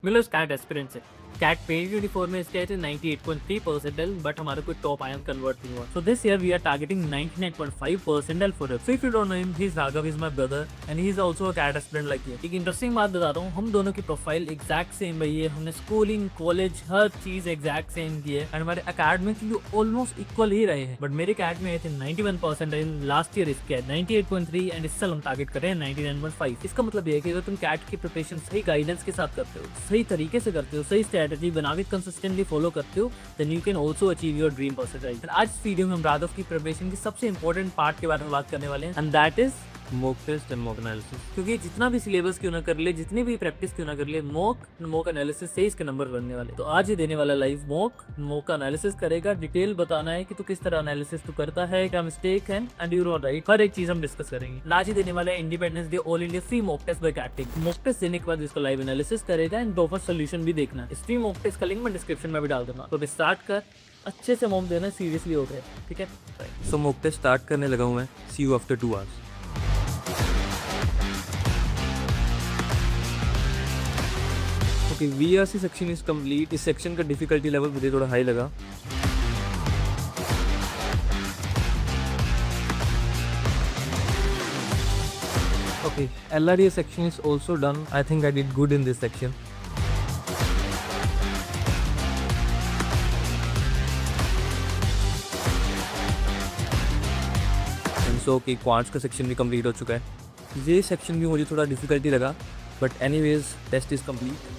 मिलो cat aspirant से cat paid uniform में इसके आए थे 98.3 परसेंटाइल बट हमारा कोई टॉप आयन कन्वर्ट नहीं हुआ. So this year we are targeting 99.5 percentile for him. So if you don't know him, he is Raghav, is my brother and he is also a CAT aspirant like you. एक interesting बात बताता हूँ, हम दोनों की profile exact same रही है. हमने स्कूलिंग, कॉलेज, हर चीज एग्जैक्ट सेम की है एंड हमारे एकेडमिक्स भी ऑलमोस्ट इक्वल ही रहे हैं. बट मेरे कैट में आए थे 91 परसेंटाइल, लास्ट ईयर इसके 98.3 एंड इस साल हम टारगेट कर रहे हैं 99.5. इसका मतलब ये है कि अगर तुम कैट की प्रिपरेशन सही गाइडेंस के साथ करते हो, सही तरीके से करते हो, सही स्ट्रेटजी बना के कंसिस्टेंटली फॉलो करते हो, then you can also achieve your dream percentile. आज इस वीडियो में हम राघव की प्रिपरेशन की सबसे इंपॉर्टेंट पार्ट के बारे में बात करने वाले हैं and that is mock test and mock analysis. क्योंकि जितना भी सिलेबस क्यों ना कर ले, जितनी भी प्रैक्टिस क्यों ना कर ले, मॉक एनालिसिस से इसके नंबर बनने वाले. तो आज ही देने वाला लाइव मॉक का एनालिसिस करेगा. डिटेल बताना है कि तू किस तरह एनालिसिस तू करता है, क्या मिस्टेक है एंड यू आर राइट. हर एक चीज हम डिस्कस करेंगे. आज ही देने वाला है independence day all India free mock test by कैटिंग. मॉक टेस्ट देने के बाद इसको लाइव एनालिसिस करेगा एंड प्रॉपर सोल्यूशन भी देखना है. इस फ्री मॉक टेस्ट का लिंक मैं डिस्क्रिप्शन में भी डाल दूंगा. तो अभी स्टार्ट कर, अच्छे से मॉक देना, सीरियसली हो गया, ठीक है. सो मॉक टेस्ट स्टार्ट करने लगा हूँ मैं. See you after 2 hours. Okay, VRC section is complete. इस सेक्शन का डिफिकल्टी लेवल मुझे थोड़ा हाई लगा. Okay, LRDA section is also done. I think I did good in this section. And so okay, quants का section भी complete हो चुका है. ये सेक्शन भी मुझे थोड़ा डिफिकल्टी लगा, but anyways test is complete.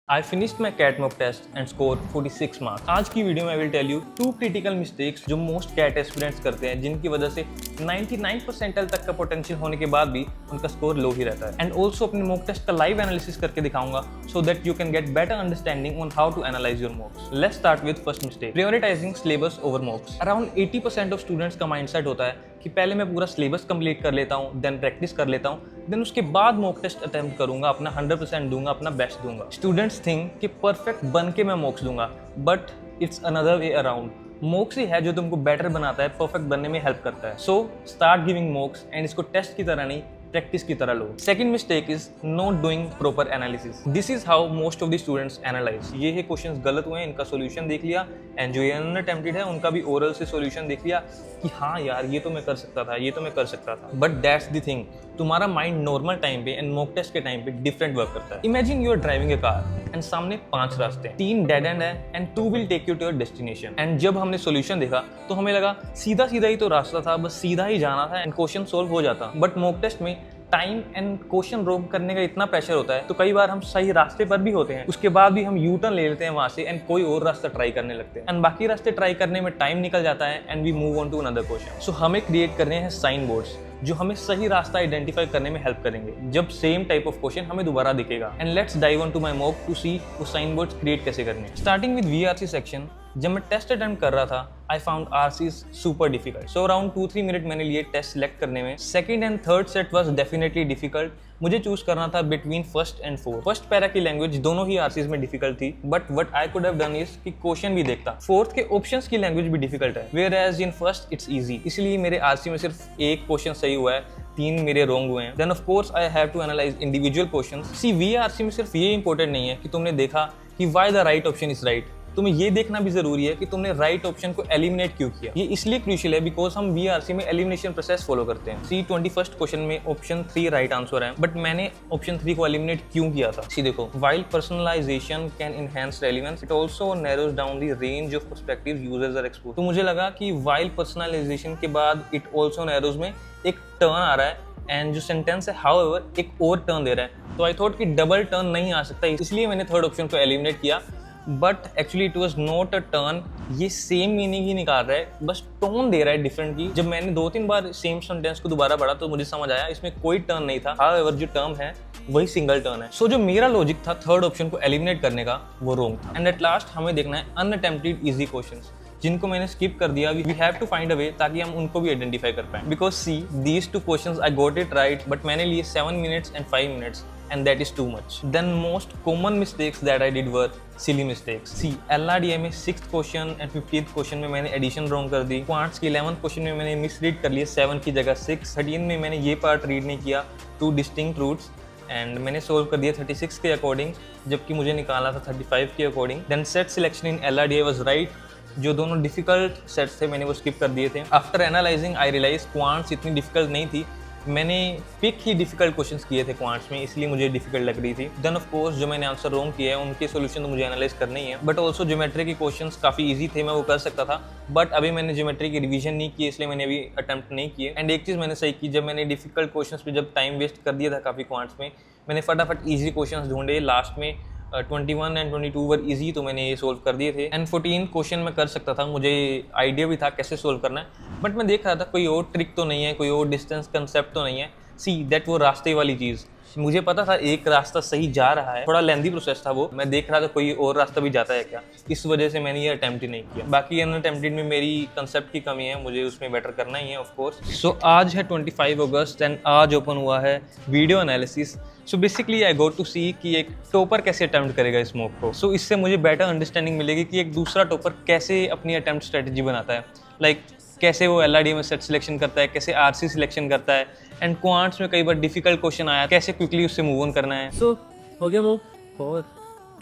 I finished my CAT mock test and scored 46 marks. आज की वीडियो में I will tell you 2 critical mistakes जो most CAT aspirants करते हैं, जिनकी वजह से 99 परसेंटाइल तक का पोटेंशियल होने के बाद भी उनका स्कोर लो ही रहता है. एंड ऑल्सो अपने मॉक टेस्ट का लाइव एनालिसिस करके दिखाऊंगा so that you can get better understanding on how to analyze your mocks. Let's start with first mistake, prioritizing syllabus over mocks. Around 80% of students का mindset होता है कि पहले मैं पूरा सिलेबस कंप्लीट कर लेता हूँ, देन प्रैक्टिस कर लेता हूँ, देन उसके बाद मॉक टेस्ट अटेम्प्ट करूंगा, अपना 100% दूंगा, अपना बेस्ट दूंगा. स्टूडेंट्स थिंक कि परफेक्ट बन के मैं मॉक्स दूंगा, but it's another way around. Mocks ही है जो तुमको बेटर बनाता है, परफेक्ट बनने में हेल्प करता है. So start giving mocks and इसको टेस्ट की तरह नहीं, प्रैक्टिस की तरह लो. Second mistake is not doing proper analysis. This is how most of the students analyse. ये क्वेश्चंस गलत हुए हैं, इनका सॉल्यूशन देख लिया, एंड जो अनअटेम्प्टेड है उनका भी ओरल से सॉल्यूशन देख लिया कि हाँ यार ये तो मैं कर सकता था, ये तो मैं कर सकता था. बट दैट्स द थिंग, तुम्हारा माइंड नॉर्मल टाइम पे एंड मॉक टेस्ट के टाइम पे डिफरेंट वर्क करता है. Imagine you are driving a car and सामने 5 रास्ते हैं, 3 डेड एंड है and 2 will take you to your destination. And जब हमने सॉल्यूशन देखा तो हमें लगा सीधा सीधा ही तो रास्ता था, बस सीधा ही जाना था एंड क्वेश्चन सोल्व हो जाता. बट मॉक टेस्ट में टाइम एंड क्वेश्चन रोक करने का इतना प्रेशर होता है, तो कई बार हम सही रास्ते पर भी होते हैं, उसके बाद भी हम यू टर्न ले लेते हैं वहां से एंड कोई और रास्ता ट्राई करने लगते हैं, एंड बाकी रास्ते ट्राई करने में टाइम निकल जाता है and we move on to another question. So हमें क्रिएट करने हैं साइन बोर्ड्स जो हमें सही रास्ता आइडेंटिफाई करने में हेल्प करेंगे जब सेम टाइप ऑफ क्वेश्चन हमें दोबारा दिखेगा. And let's dive on to my mock to see वो साइन बोर्ड्स क्रिएट कैसे करने. स्टार्टिंग विद VRC सेक्शन, जब मैं टेस्ट अटेम्प्ट कर रहा था, I found RC super difficult. So around 2-3 minute मैंने लिए टेस्ट सेलेक्ट करने में. Second and third set was definitely difficult. मुझे चूज करना था between first and fourth. First para की लैंग्वेज दोनों ही RCs में डिफिकल्ट थी, but what I could have done is कि क्वेश्चन भी देखता. फोर्थ के ऑप्शंस की लैंग्वेज भी डिफिकल्ट है, whereas in first it's easy. इसलिए मेरे RC में सिर्फ एक क्वेश्चन सही हुआ है, 3 मेरे रॉन्ग हुए हैं. Then of course I have to analyse individual questions. See VRC में सिर्फ ये इंपॉर्टेंट नहीं है कि तुमने देखा कि why the right option is right, तुम्हें ये देखना भी जरूरी है कि तुमने राइट ऑप्शन को एलिमिनेट क्यों किया. ये इसलिए क्रूशियल है बिकॉज हम VRC में एलिमिनेशन प्रोसेस फॉलो करते हैं. सी 21st क्वेश्चन में ऑप्शन 3 राइट आंसर है, बट मैंने ऑप्शन 3 को एलिमिनेट क्यों किया था. सी देखो, while personalisation can enhance relevance, it also narrows down the range of perspective users are exposed. तो मुझे लगा कि व्हाइल पर्सनलाइजेशन के बाद इट आल्सो नैरोज में एक टर्न आ रहा है, एंड जो सेंटेंस है हाउएवर एक और टर्न दे रहा है. तो आई थॉट कि डबल टर्न नहीं आ सकता, इसलिए मैंने थर्ड ऑप्शन को एलिमिनेट किया. But actually it was not a turn. ये सेम मीनिंग ही निकाल रहा है, बस टोन दे रहा है डिफरेंट की. जब मैंने 2-3 बार सेम सेंटेंस को दोबारा पढ़ा तो मुझे समझ आया इसमें कोई टर्न नहीं था. हाउएवर जो टर्म है वही सिंगल टर्न है. सो जो मेरा लॉजिक था थर्ड ऑप्शन को एलिमिनेट करने का, वो रॉन्ग था. एंड एट लास्ट हमें देखना है अनअटेम्प्टेड इजी क्वेश्चंस जिनको मैंने स्किप कर दिया. We have to find a way ताकि हम उनको भी आइडेंटिफाई कर पाएं. Because see these 2 questions I got it right, but मैंने लिए 7 minutes and 5 minutes and that is too much. Then most common mistakes that I did were silly mistakes. See, LRDA में 6th question and 15th question में मैंने addition wrong कर दी. Quants के 11th question में मैंने miss read कर लिया 7 की जगह 6. 13 में मैंने ये पार्ट रीड नहीं किया, 2 डिस्टिंक्ट रूट्स. एंड मैंने सोल्व कर दिया 36 के अकॉर्डिंग, जबकि मुझे निकाला था 35 के according. Then set selection in LRDI was right, जो दोनों डिफिकल्ट सेट्स थे मैंने वो स्किप कर दिए थे। आफ्टर एनालाइजिंग आई रियलाइज क्वांट्स इतनी डिफिकल्ट नहीं थी, मैंने पिक ही डिफिकल्ट क्वेश्चंस किए थे क्वांट्स में, इसलिए मुझे डिफिकल्ट लग रही थी। देन ऑफ कोर्स जो मैंने आंसर रॉन्ग किया है उनके सॉल्यूशन तो मुझे एनालाइज करने ही है, बट ऑल्सो ज्योमेट्री के क्वेश्चंस काफ़ी इजी थे, मैं वो कर सकता था, बट अभी मैंने ज्योमेट्री की रिवीजन नहीं की, इसलिए मैंने अभी अटैम्प्ट नहीं किए। एंड एक चीज़ मैंने सही की, जब मैंने डिफिकल्ट क्वेश्चंस पे जब टाइम वेस्ट कर दिया था काफ़ी क्वांट्स में, मैंने फटाफट ईजी क्वेश्चंस ढूंढे, लास्ट में 21 एंड 22 वर इजी, तो मैंने ये सोल्व कर दिए थे। एंड 14 क्वेश्चन मैं कर सकता था, मुझे आइडिया भी था कैसे सोल्व करना है, बट मैं देख रहा था कोई और ट्रिक तो नहीं है, कोई और डिस्टेंस कंसेप्ट तो नहीं है। सी दैट वो रास्ते वाली चीज़, मुझे पता था एक रास्ता सही जा रहा है, थोड़ा लेंदी प्रोसेस था वो, मैं देख रहा था कोई और रास्ता भी जाता है क्या, इस वजह से मैंने ये अटेम्प्ट ही नहीं किया। बाकी अनअटेम्प्टेड में मेरी कंसेप्ट की कमी है, मुझे उसमें बेटर करना ही है ऑफ कोर्स। सो आज है 25 अगस्त एंड आज ओपन हुआ है video analysis. So basically I go to see कि एक टॉपर कैसे अटेम्प्ट करेगा इस मॉक को। सो इससे मुझे बेटर अंडरस्टैंडिंग मिलेगी कि एक दूसरा टॉपर कैसे अपनी अटेम्प्ट स्ट्रेटजी बनाता है, लाइक कैसे वो LRDI में सेट सिलेक्शन करता है, कैसे RC सिलेक्शन करता है, एंड क्वांट्स में कई बार डिफिकल्ट क्वेश्चन आया, कैसे क्विकली उससे मूव ऑन करना है। सो हो गया मूव, और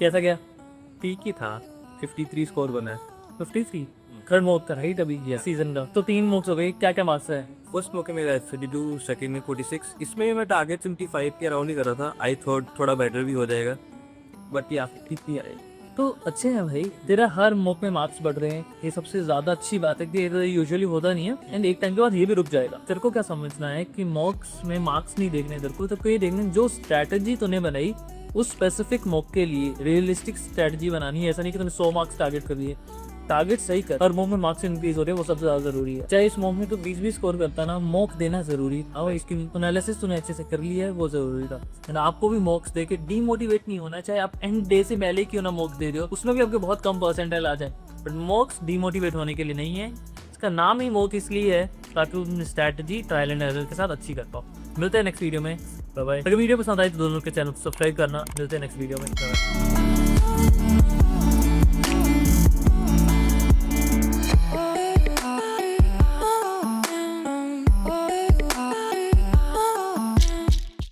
कैसा गया? ठीक ही था, 53 स्कोर बना है। 53 थर्ड मॉक का राइट अभी सीजन का, तो 3 मॉक्स हो गए। क्या क्या मार्क्स है? फर्स्ट मौके मेरा 32, सेकंड में 46, इसमें मैं टारगेट 75 के अराउंड ही कर रहा था। आई थॉट थोड़ा बेटर भी हो जाएगा, बट या ठीक ही आए। तो अच्छे हैं भाई, तेरा हर मॉक में मार्क्स बढ़ रहे हैं, ये सबसे ज्यादा अच्छी बात है कि ये यूजुअली होता नहीं है, एंड एक टाइम के बाद ये भी रुक जाएगा। तेरे को क्या समझना है कि मॉक्स में मार्क्स नहीं देखने तेरे को ये देखने जो स्ट्रैटेजी तूने बनाई उस स्पेसिफिक मॉक के लिए रियलिस्टिक स्ट्रैटेजी बनानी है। ऐसा नहीं कि तूने 100 मार्क्स टारगेट कर दिए, टारगेट सही कर। हर मॉक में मार्क्स इंक्रीज हो रहे हैं, वो सबसे ज्यादा जरूरी है। चाहे इस मॉक में तो 20 स्कोर करता ना, मॉक देना जरूरी था। और इसकी एनालिसिस तूने अच्छे से कर लिया है, वो जरूरी था। एंड आपको भी मॉक्स देके डीमोटिवेट नहीं होना, चाहे आप एंड डे से पहले क्यों ना मॉक दे रहे हो, उसमें भी आपके बहुत कम परसेंटाइल आ जाए, बट मॉक्स डीमोटिवेट होने के लिए नहीं है। इसका नाम ही मॉक इसलिए है ताकि तुम स्ट्रैटेजी ट्रायल एंड एरर के साथ अच्छी कर पाओ। मिलते हैं नेक्स्ट वीडियो में, बाय बाय। अगर वीडियो पसंद आए तो दोनों के चैनल को सब्सक्राइब करना। मिलते हैं नेक्स्ट वीडियो में, बाय।